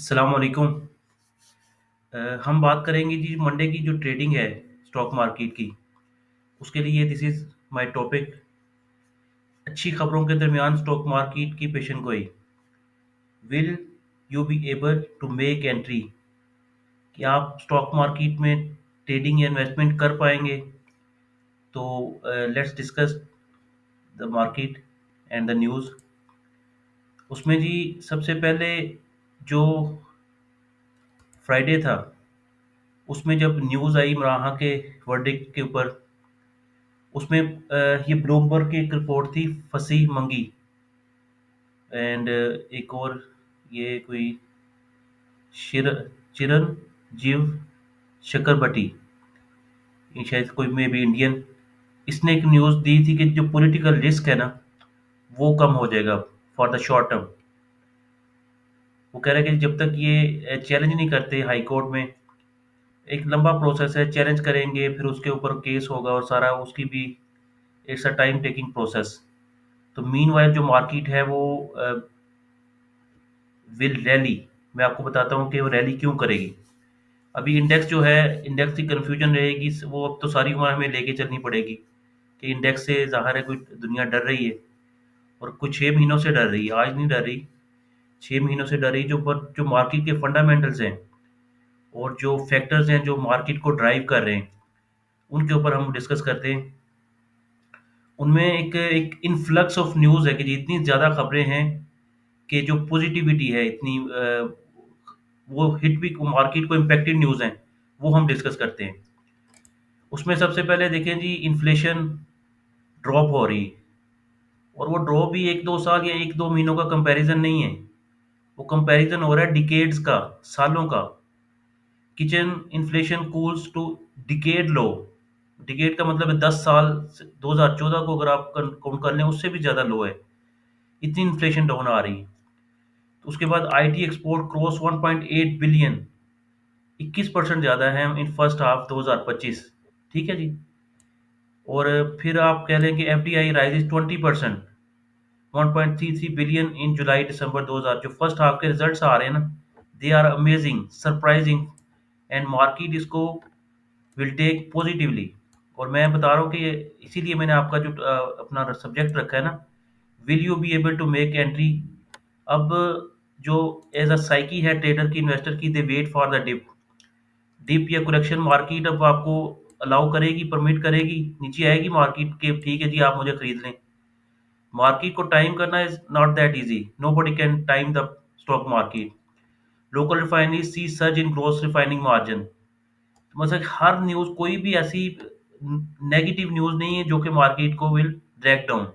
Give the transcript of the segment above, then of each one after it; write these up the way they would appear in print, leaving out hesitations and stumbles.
अस्सलाम वालेकुम। हम बात करेंगे जी मंडे की जो ट्रेडिंग है स्टॉक मार्केट की, उसके लिए दिस इज़ माय टॉपिक। अच्छी खबरों के दरमियान स्टॉक मार्केट की पेशन गोई। Will you be able to make entry? कि आप स्टॉक मार्केट में ट्रेडिंग या इन्वेस्टमेंट कर पाएंगे? तो let's discuss the market and the news. उसमें जी सबसे पहले जो फ्राइडे था, उसमें जब न्यूज़ आई इमरान खान के वर्डिक्ट के ऊपर, उसमें ये ब्लूमबर्ग की एक रिपोर्ट थी, फसीह मंगी एंड एक और ये कोई शिर चिरंजीव चक्रबर्ती, ये शायद कोई मे बी इंडियन। इसने एक न्यूज़ दी थी कि जो पॉलिटिकल रिस्क है ना, वो कम हो जाएगा फॉर द शॉर्ट टर्म। वो कह रहे हैं कि जब तक ये चैलेंज नहीं करते हाई कोर्ट में, एक लंबा प्रोसेस है, चैलेंज करेंगे फिर उसके ऊपर केस होगा और सारा उसकी भी it's a time taking process. तो मीनवाइल जो मार्केट है वो विल रैली। मैं आपको बताता हूँ कि वो रैली क्यों करेगी। अभी इंडेक्स जो है, इंडेक्स की कन्फ्यूजन रहेगी, वो अब तो सारी उम्र हमें लेके चलनी पड़ेगी कि इंडेक्स से ज़ाहिर है कोई दुनिया डर रही है, और कुछ 6 महीनों से डर रही है, आज नहीं डर रही। 6 महीनों से डर रही, जो मार्केट के फंडामेंटल्स हैं और जो फैक्टर्स हैं जो मार्केट को ड्राइव कर रहे हैं, उनके ऊपर हम डिस्कस करते हैं। उनमें एक एक इन्फ्लक्स ऑफ न्यूज़ है कि जी इतनी ज़्यादा खबरें हैं कि जो पॉजिटिविटी है इतनी वो हिट भी मार्केट को इम्पैक्टेड न्यूज़ हैं, वो हम डिस्कस करते हैं। उसमें सबसे पहले देखें जी, इन्फ्लेशन ड्रॉप हो रही, और वो ड्रॉप भी 1-2 साल या 1-2 महीनों का कंपैरिजन नहीं है। वो कंपैरिजन हो रहा है डिकेड्स का, सालों का। Kitchen inflation cools to decade low. Decade का मतलब है 10 साल, 2014 को अगर आप काउंट कर लें उससे भी ज़्यादा लो है, इतनी इन्फ्लेशन डाउन आ रही है। तो उसके बाद आईटी एक्सपोर्ट क्रॉस 1.8 बिलियन, 21% ज़्यादा है इन फर्स्ट हाफ 2025। ठीक है जी। और फिर आप कह लें कि F D I rises 20%, 1.33 billion in July December 2000। जो फर्स्ट हाफ के रिजल्ट्स आ रहे हैं ना, they are amazing, surprising, and market इसको विल टेक पॉजिटिवली। और मैं बता रहा हूँ कि इसीलिए मैंने आपका जो अपना सब्जेक्ट रखा है ना, will you be able to make entry. अब जो एज अ साइकी है ट्रेडर की, इन्वेस्टर की, they wait for the dip. Dip या करेक्शन मार्केट अब आपको अलाउ करेगी, परमिट करेगी, नीचे आएगी मार्केट के, ठीक है जी आप मुझे खरीद लें। मार्केट को टाइम करना is not that easy, nobody can time the stock market. Local refinery see surge in gross refining margin. मतलब हर न्यूज़, कोई भी ऐसी नेगेटिव न्यूज़ नहीं है जो कि मार्केट को विल ड्रैग डाउन।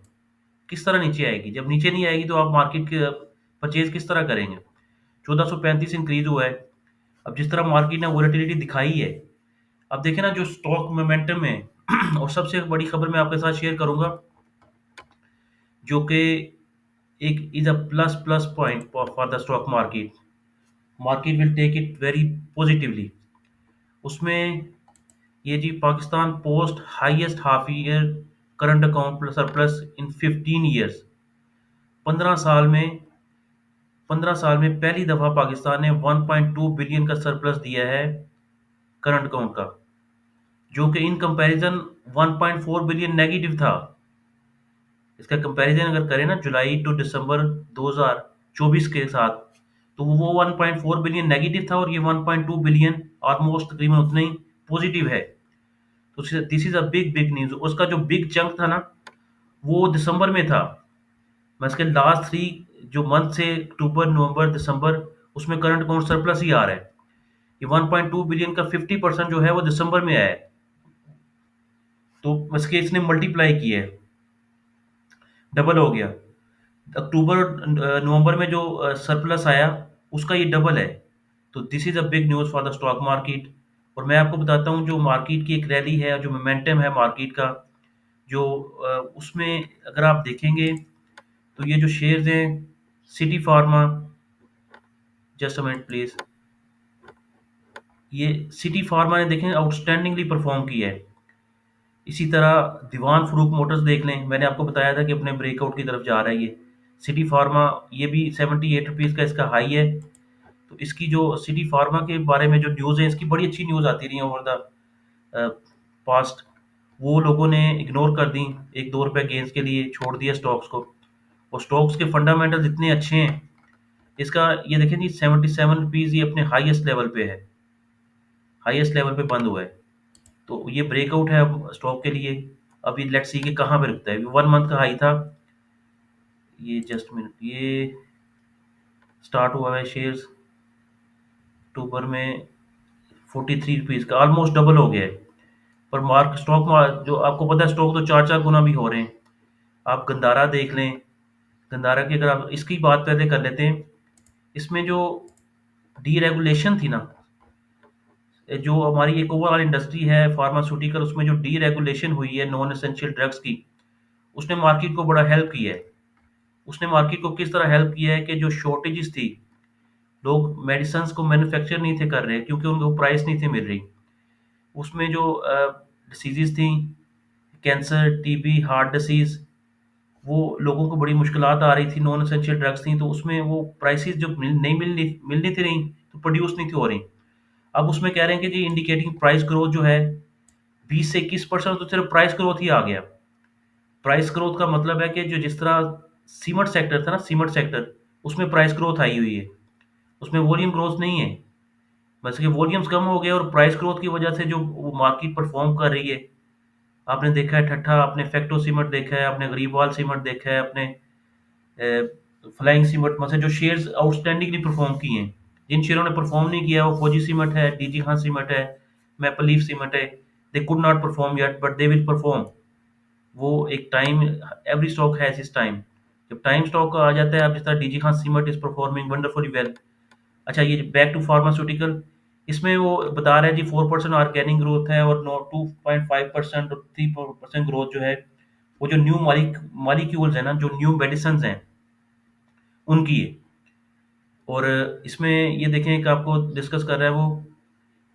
किस तरह नीचे आएगी? जब नीचे नहीं आएगी तो आप मार्केट के परचेज किस तरह करेंगे? 1435 इंक्रीज हुआ है। अब जिस तरह मार्केट ने वोलेटिलिटी दिखाई है, अब देखिए ना जो स्टॉक मोमेंटम है और सबसे बड़ी खबर मैं आपके साथ शेयर करूंगा, जो कि एक is a plus plus point for the stock market. Market will take it very positively. उसमें ये जी, Pakistan post highest half year current account surplus in 15 years. 15 साल में 15 साल में पहली दफा पाकिस्तान ने 1.2 बिलियन का सरप्लस दिया है करंट अकाउंट का, जो कि इन कंपैरिजन 1.4 बिलियन नेगेटिव था। इसका कंपैरिजन अगर करें ना जुलाई टू दिसंबर 2024 के साथ, तो वो 1.4 बिलियन नेगेटिव था और ये 1.2 बिलियन ऑलमोस्ट तकरीबन उतना ही पॉजिटिव है। तो this is a big big news. उसका जो बिग चंक था ना, वो दिसंबर में था। मैं इसके लास्ट 3 जो मंथ से अक्टूबर नवंबर दिसंबर, उसमें करंट अकाउंट सरप्लस ही आ रहा है। ये 1.2 बिलियन का 50% जो है वो दिसंबर में आया है। तो इसके इसने मल्टीप्लाई किया है, डबल हो गया। अक्टूबर नवंबर में जो सरप्लस आया, उसका ये डबल है। तो this is a big news for the stock market. और मैं आपको बताता हूँ, जो मार्केट की एक रैली है, जो मोमेंटम है मार्केट का, जो उसमें अगर आप देखेंगे तो ये जो शेयर्स हैं, city pharma, just a minute please, ये सिटी फार्मा ने देखें आउटस्टैंडिंगली परफॉर्म किया है। इसी तरह दीवान फरूक मोटर्स देख लें, मैंने आपको बताया था कि अपने ब्रेकआउट की तरफ जा रहा है ये। सिटी फार्मा, ये भी 78 रुपीज़ का इसका हाई है, तो इसकी जो सिटी फार्मा के बारे में जो न्यूज़ है, इसकी बड़ी अच्छी न्यूज़ आती रही है ओवर द पास्ट। वो लोगों ने इग्नोर कर दी, एक दो रुपए गेंस के लिए छोड़ दिया स्टॉक्स को। और स्टॉक्स के फंडामेंटल्स इतने अच्छे हैं। इसका ये देखें जी, 77 रुपीज़ ये अपने हाईएस्ट लेवल पे है, हाईएस्ट लेवल पे बंद हुआ है। तो ये ब्रेकआउट है अब स्टॉक के लिए। अभी लेट्स सी कि कहाँ पे रुकता है। 1 मंथ का हाई था, ये जस्ट मिनट, ये स्टार्ट हुआ है शेयर्स अक्टूबर में 43 रुपीज़ का, ऑलमोस्ट डबल हो गया है। पर मार्क स्टॉक जो आपको पता है, स्टॉक तो चार चार गुना भी हो रहे हैं। आप गंदारा देख लें, गंदारा की अगर आप इसकी बात पहले कर लेते हैं। इसमें जो डीरेगुलेशन थी ना, जो हमारी एक ओवरऑल इंडस्ट्री है फार्मास्यूटिकल, उसमें जो डीरेगुलेशन हुई है नॉन एसेंशियल ड्रग्स की, उसने मार्केट को बड़ा हेल्प किया है। उसने मार्केट को किस तरह हेल्प किया है कि जो शॉर्टेजेस थी, लोग मेडिसिन को मैन्युफैक्चर नहीं थे कर रहे क्योंकि उनको प्राइस नहीं थी मिल रही। उसमें जो डिसीजेज थी, कैंसर, टीबी, हार्ट डिसीज, वो लोगों को बड़ी मुश्किलात आ रही थी, नॉन एसेंशियल ड्रग्स थी, तो उसमें वो प्राइसेस जो मिलनी थी नहीं, तो प्रोड्यूस नहीं थी हो रही। अब उसमें कह रहे हैं कि जी इंडिकेटिंग प्राइस ग्रोथ जो है 20 से 21%, तो सिर्फ प्राइस ग्रोथ ही आ गया। प्राइस ग्रोथ का मतलब है कि जो जिस तरह सीमेंट सेक्टर था ना, सीमेंट सेक्टर, उसमें प्राइस ग्रोथ आई हुई है, उसमें वॉल्यूम ग्रोथ नहीं है। बस कि वॉल्यूम्स कम हो गए और प्राइस ग्रोथ की वजह से जो वो मार्केट परफॉर्म कर रही है। आपने देखा है ठट्ठा, आपने फैक्टो सीमेंट देखा है, आपने गरीबवाल सीमेंट देखा है, आपने फ्लाइंग सीमेंट में से जो शेयर्स आउटस्टैंडिंगली परफॉर्म किए हैं। जिन शेयरों ने परफॉर्म नहीं किया, वो फौजी सीमेंट है, डीजी खान सीमेंट है, मैपल लीफ सीमेंट है। They could not perform yet but they will perform. वो एक टाइम, एवरी स्टॉक हैज इस टाइम। जब टाइम स्टॉक आ जाता है, आप जिस तरह DG Khan cement is performing wonderfully well. अच्छा, ये बैक टू फार्मास्यूटिकल, इसमें वो बता रहा है जी 4% ऑर्गेनिक ग्रोथ है और नो 2.5% और 3% ग्रोथ जो है, वो जो न्यू मालिक्यूल्स है ना, जो न्यू मेडिसिन हैं, उनकी है। और इसमें ये देखें कि आपको डिस्कस कर रहा है वो,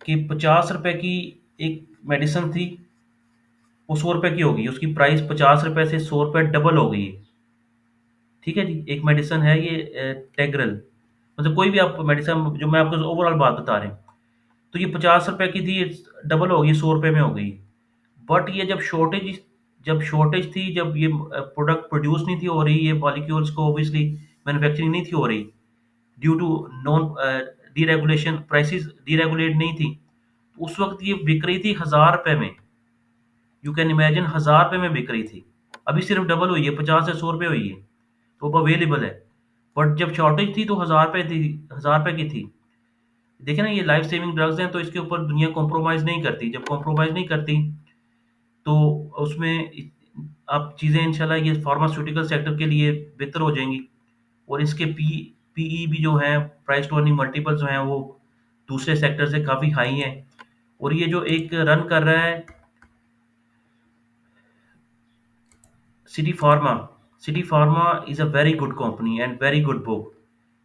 कि 50 रुपए की एक मेडिसिन थी, वो 100 रुपए की हो गई, उसकी प्राइस 50 रुपए से 100 रुपए डबल हो गई है। ठीक है जी, एक मेडिसिन है ये टेग्रल, मतलब कोई भी आप मेडिसिन, जो मैं आपको ओवरऑल बात बता रहे हैं। तो ये 50 रुपए की थी, डबल हो गई, 100 रुपए में हो गई। बट ये जब शॉर्टेज थी, जब ये प्रोडक्ट प्रोड्यूस नहीं थी हो रही, ये मॉलिक्यूल्स को ऑब्वियसली मैन्युफैक्चरिंग नहीं थी हो रही, due to non deregulation, prices deregulate नहीं थी, तो उस वक्त ये बिक रही थी 1000 रुपए में। यू कैन इमेजिन, 1000 रुपए में बिक रही थी। अभी सिर्फ डबल हुई है, 50 से 100 रुपए हुई है, तो अब अवेलेबल है। बट जब शॉर्टेज थी तो 1000 रुपए थी, 1000 रुपए की थी। देखिए ना, ये लाइफ सेविंग ड्रग्स हैं, तो इसके ऊपर दुनिया कॉम्प्रोमाइज़ नहीं करती। जब कॉम्प्रोमाइज़ नहीं करती, तो उसमें अब चीज़ें इंशाल्लाह ये फार्मास्यूटिकल सेक्टर के लिए बेहतर हो जाएँगी। और इसके पीई भी जो हैं, प्राइस टू अर्निंग मल्टीपल्स जो हैं, वो दूसरे सेक्टर से काफ़ी हाई हैं। और ये जो एक रन कर रहा है city pharma, city pharma is a very good company and very good book.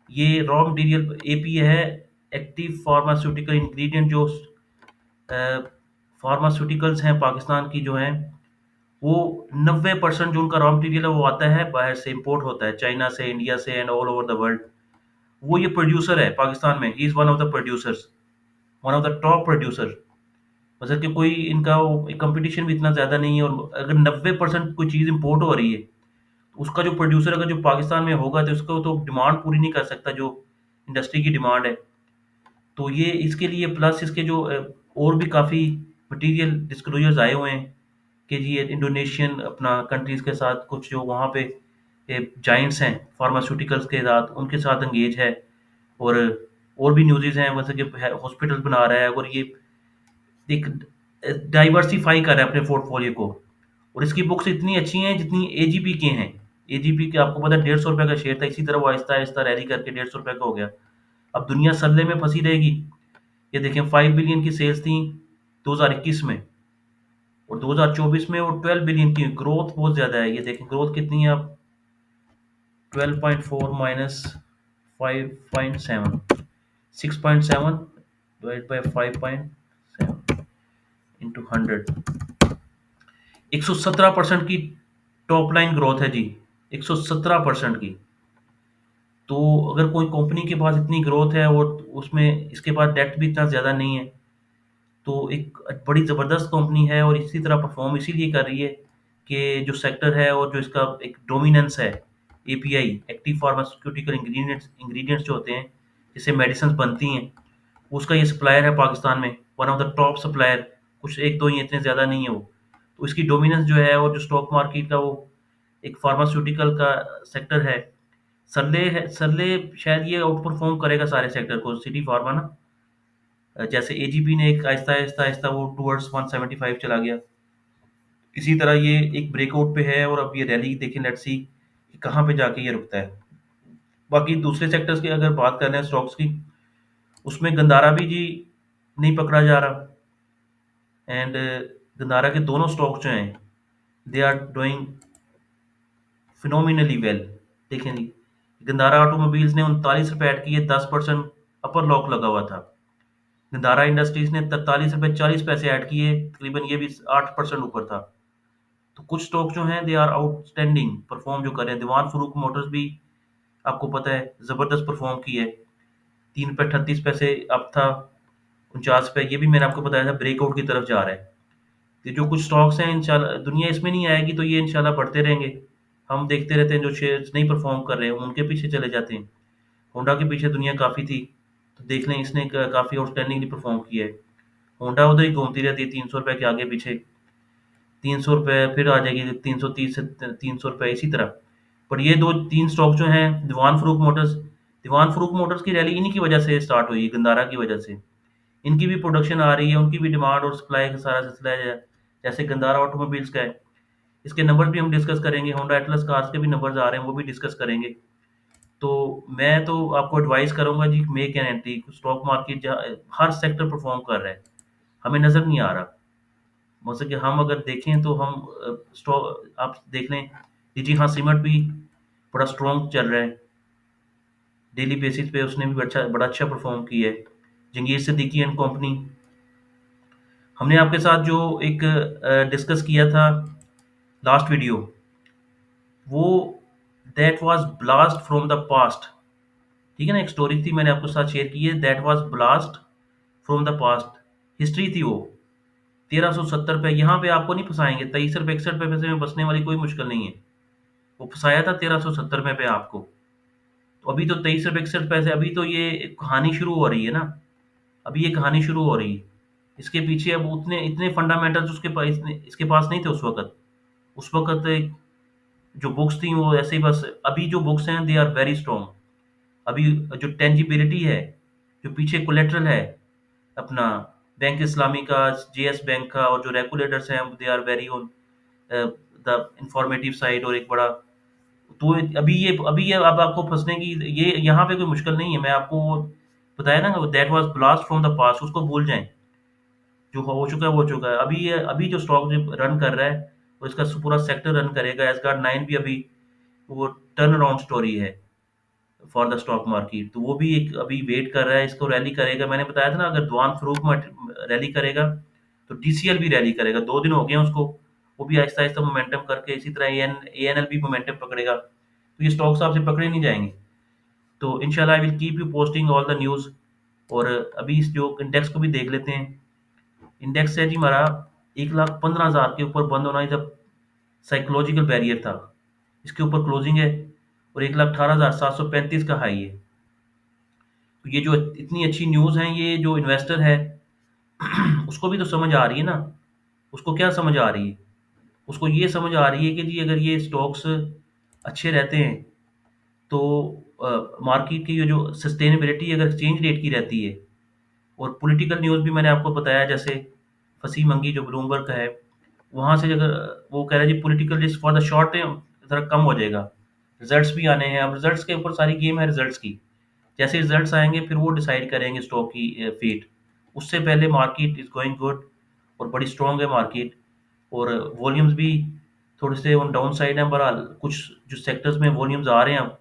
ये रॉ मटेरियल एपी है, एक्टिव फार्मास्यूटिकल इंग्रेडिएंट, जो फार्मास्यूटिकल्स हैं पाकिस्तान की जो हैं, वो 90% जो उनका रॉ मटेरियल है, वो आता है बाहर से, इंपोर्ट होता है चाइना से, इंडिया से and all over the world. वो ये प्रोड्यूसर है पाकिस्तान में, he is one of the producers, one of the top producer. मतलब कि कोई इनका कंपटीशन भी इतना ज़्यादा नहीं है। और अगर 90% कोई चीज़ इंपोर्ट हो रही है, तो उसका जो प्रोड्यूसर अगर जो पाकिस्तान में होगा, तो उसको तो डिमांड पूरी नहीं कर सकता जो इंडस्ट्री की डिमांड है। तो ये इसके लिए प्लस इसके जो और भी काफ़ी मटेरियल डिस्क्लोजर्स आए हुए हैं कि जी ये इंडोनेशियन अपना कंट्रीज़ के साथ, कुछ जो वहाँ पे जाइंट्स हैं फार्मास्यूटिकल्स के साथ, उनके साथ एंगेज है। और और भी न्यूज़ेज़ हैं, मतलब कि हॉस्पिटल बना रहा है, और ये एक डाइवर्सिफ़ाई कर रहा है अपने पोर्टफोलियो को। और इसकी बुक्स इतनी अच्छी हैं जितनी एजीपी के हैं। एजीपी के आपको पता है 150 रुपए का शेयर था, इसी तरह वो आहिस्ता-आहिस्ता रैली करके 150 रुपए का हो गया। अब दुनिया सल्ले में फँसी रहेगी। ये देखें, 5 बिलियन की सेल्स थी 2021 में, और 2024 में वो 12 बिलियन की। ग्रोथ बहुत ज़्यादा है। ये देखें ग्रोथ कितनी है अब, 12.4 माइनस 5.7, 6.7 डिवाइड बाय 5.7 इंटू 100, 117% की टॉप लाइन ग्रोथ है जी, 117% की। तो अगर कोई कंपनी के पास इतनी ग्रोथ है और उसमें इसके पास डेट भी इतना ज़्यादा नहीं है, तो एक बड़ी ज़बरदस्त कंपनी है और इसी तरह परफॉर्म इसीलिए कर रही है कि जो सेक्टर है और जो इसका एक डोमिनेंस है, API active pharmaceutical ingredients ingredients जो होते हैं जिससे मेडिसिन बनती हैं, उसका ये सप्लायर है पाकिस्तान में, one of the top supplier. कुछ एक दो ही, इतने ज़्यादा नहीं है वो। तो इसकी डोमिनेंस जो है और जो स्टॉक मार्केट का वो एक फार्मास्यूटिकल का सेक्टर है, सरले शायद ये आउट परफॉर्म करेगा सारे सेक्टर को, सिटी फार्मा ना। जैसे एजीपी ने एक आहिस्ता आहिस्ता आहिस्ता वो टूवर्ड्स 175 चला गया, इसी तरह ये एक ब्रेकआउट पे है और अब ये रैली देखें, लेट्स सी कि कहाँ पे जाके ये रुकता है। बाकी दूसरे सेक्टर्स की अगर बात कर रहे हैं स्टॉक्स की, उसमें गंदारा भी जी नहीं पकड़ा जा रहा। एंड गंदारा के दोनों स्टॉक जो हैं, they are doing phenomenally well. देखें जी, गंदारा ऑटोमोबाइल्स ने 39 रुपये ऐड किए, 10% अपर लॉक लगा हुआ था। गंदारा इंडस्ट्रीज ने 43 रुपये 40 पैसे ऐड किए, तकरीबन ये भी 8% ऊपर था। तो कुछ स्टॉक जो हैं दे आर आउटस्टैंडिंग परफॉर्म जो कर रहे हैं। दीवान फरूक मोटर्स भी आपको पता है ज़बरदस्त परफॉर्म की है, 3 रुपये 38 पैसे अब था, 49 पे। ये भी मैंने आपको बताया था ब्रेकआउट की तरफ जा रहा है। ये जो कुछ स्टॉक्स हैं, इंशाल्लाह दुनिया इसमें नहीं आएगी तो ये इंशाल्लाह बढ़ते रहेंगे। हम देखते रहते हैं जो शेयर्स नहीं परफॉर्म कर रहे हैं, हम उनके पीछे चले जाते हैं। होंडा के पीछे दुनिया काफ़ी थी, तो देख लें इसने काफ़ी आउटस्टैंडिंगली परफॉर्म किया है। होंडा उधर ही घूमती रहती है 300 रुपये के आगे पीछे, 300 रुपये फिर आ जाएगी 330 से 300 रुपये, इसी तरह। पर ये दो तीन स्टॉक जो हैं, दीवान फरूक मोटर्स की रैली इन्हीं की वजह से स्टार्ट हुई है, गंदारा की वजह से। इनकी भी प्रोडक्शन आ रही है, उनकी भी डिमांड और सप्लाई का सारा सिलसिला है, जैसे गंदारा ऑटोमोबाइल्स का है। इसके नंबर्स भी हम डिस्कस करेंगे, होंडा एटलस कार्स के भी नंबर्स आ रहे हैं, वो भी डिस्कस करेंगे। तो मैं तो आपको एडवाइस करूंगा जी, make an entry. Stock market जहाँ हर सेक्टर परफॉर्म कर रहा है, हमें नज़र नहीं आ रहा। मतलब कि हम अगर देखें तो हम स्टॉक आप देख लें, जी हाँ, सीमेंट भी बड़ा स्ट्रॉन्ग चल रहा है, डेली बेसिस पे उसने भी बड़ा अच्छा परफॉर्म किया है। जंगीर सिद्दीकी एंड कंपनी, हमने आपके साथ जो एक डिस्कस किया था लास्ट वीडियो, वो that was blast from the past. ठीक है ना, एक स्टोरी थी मैंने आपके साथ शेयर की है, that was blast from the past. History थी वो। 1370 पे, यहाँ पे आपको नहीं फंसाएंगे, 23 रुपये 61 पैसे में बसने वाली कोई मुश्किल नहीं है। वो फंसाया था 1370 पे आपको। तो अभी तो 23 रुपये 61 पैसे, अभी तो ये कहानी शुरू हो रही है ना। अभी ये कहानी शुरू हो रही है। इसके पीछे अब उतने इतने फंडामेंटल्स उसके पास इसके पास नहीं थे उस वक्त। उस वक्त जो बुक्स थी वो ऐसे ही बस। अभी जो बुक्स हैं दे आर वेरी स्ट्रॉन्ग। अभी जो टेंजिबिलिटी है, जो पीछे कोलेट्रल है अपना, बैंक इस्लामी का, जेएस बैंक का, और जो रेगुलेटर्स हैं they are very on the informative side, और एक बड़ा। तो अभी ये अब आपको फंसने की ये यहाँ पे कोई मुश्किल नहीं है। मैं आपको वो बताया ना, that was blast from the past, उसको भूल जाएं। जो हो चुका है वो हो चुका है। अभी जो स्टॉक जो रन कर रहा है, और इसका पूरा सेक्टर रन करेगा। एसगार्ड 9 भी अभी वो टर्न अराउंड स्टोरी है फॉर द स्टॉक मार्केट। तो वो भी एक अभी वेट कर रहा है, इसको रैली करेगा। मैंने बताया था ना, अगर दुआन फरूक रैली करेगा तो डीसीएल भी रैली करेगा। 2 दिन हो गए हैं उसको, वो भी आहिस्ता आहिस्ता मोमेंटम करके, इसी तरह एएनएल भी मोमेंटम पकड़ेगा। तो ये स्टॉक्स आपसे पकड़े नहीं जाएंगे। तो इंशाल्लाह I will keep you posting all the news. और अभी इस जो इंडेक्स को भी देख लेते हैं। इंडेक्स है जी हमारा 1,15,000 के ऊपर बंद होना, जब साइकोलॉजिकल बैरियर था, इसके ऊपर क्लोजिंग है। और 1,18,735 का हाई है। तो ये जो इतनी अच्छी न्यूज़ है, ये जो इन्वेस्टर है उसको भी तो समझ आ रही है ना। उसको क्या समझ आ रही है? उसको ये समझ आ रही है कि जी अगर ये स्टॉक्स अच्छे रहते हैं, तो मार्केट की ये जो सस्टेनेबिलिटी अगर एक्सचेंज रेट की रहती है, और पॉलिटिकल न्यूज़ भी मैंने आपको बताया, जैसे फंसी मंगी जो ब्लूमबर्ग का है, वहाँ से अगर वो कह रहा है जी political risk for the short term ज़रा कम हो जाएगा। रिजल्ट्स भी आने हैं, अब रिजल्ट्स के ऊपर सारी गेम है रिजल्ट्स की। जैसे रिजल्ट्स आएंगे फिर वो डिसाइड करेंगे स्टॉक की फेट। उससे पहले मार्केट इज़ गोइंग गुड, और बड़ी स्ट्रॉन्ग है मार्केट। और वॉल्यूम्स भी थोड़े से ऑन डाउन साइड हैं बहरहाल। कुछ जो सेक्टर्स में वॉल्यूम्स आ रहे हैं अब,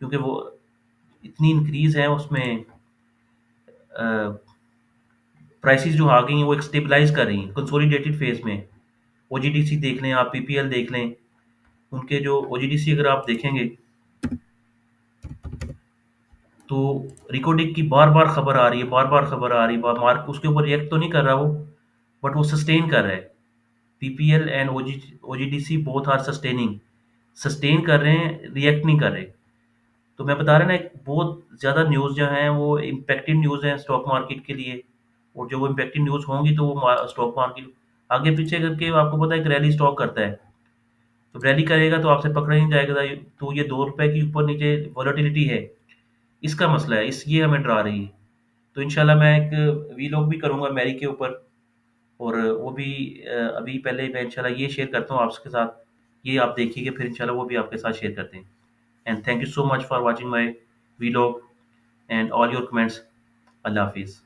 क्योंकि वो इतनी इंक्रीज है उसमें, प्राइसेस जो आ गई हैं वो एक स्टेबलाइज कर रही हैं कंसोलिडेटेड फेज में। ओजीडीसी देख लें आप, पीपीएल देख लें, उनके जो ओजीडीसी अगर आप देखेंगे तो रिकोडिक की बार-बार खबर आ रही है, बार-बार खबर आ रही है, मार्क उसके ऊपर रिएक्ट तो नहीं कर रहा वो, बट वो सस्टेन कर रहा है। PPL and OGDC both are sustaining, sustain कर रहे हैं, रिएक्ट नहीं कर रहे। तो मैं बता रहा ना, एक बहुत ज़्यादा न्यूज़ जो हैं वो इम्पैक्टिव न्यूज़ हैं स्टॉक मार्केट के लिए, और जो वो इम्पैक्टिव न्यूज़ होंगी तो वो स्टॉक मार्केट आगे पीछे करके, आपको पता है, एक रैली स्टॉक करता है। तो रैली करेगा तो आपसे पकड़ा नहीं जाएगा। तो ये ₹2 की ऊपर नीचे वॉलेटिलिटी है, इसका मसला है, इस ये हमें डरा रही है। तो इंशाल्लाह मैं एक वीलॉग भी करूँगा मैरी के ऊपर, और वो भी अभी पहले मैं इंशाल्लाह ये शेयर करता हूँ आपके साथ। ये आप देखिएगा, फिर इंशाल्लाह वो भी आपके साथ शेयर करते हैं। And thank you so much for watching my vlog and all your comments. अल्लाह हाफिज़।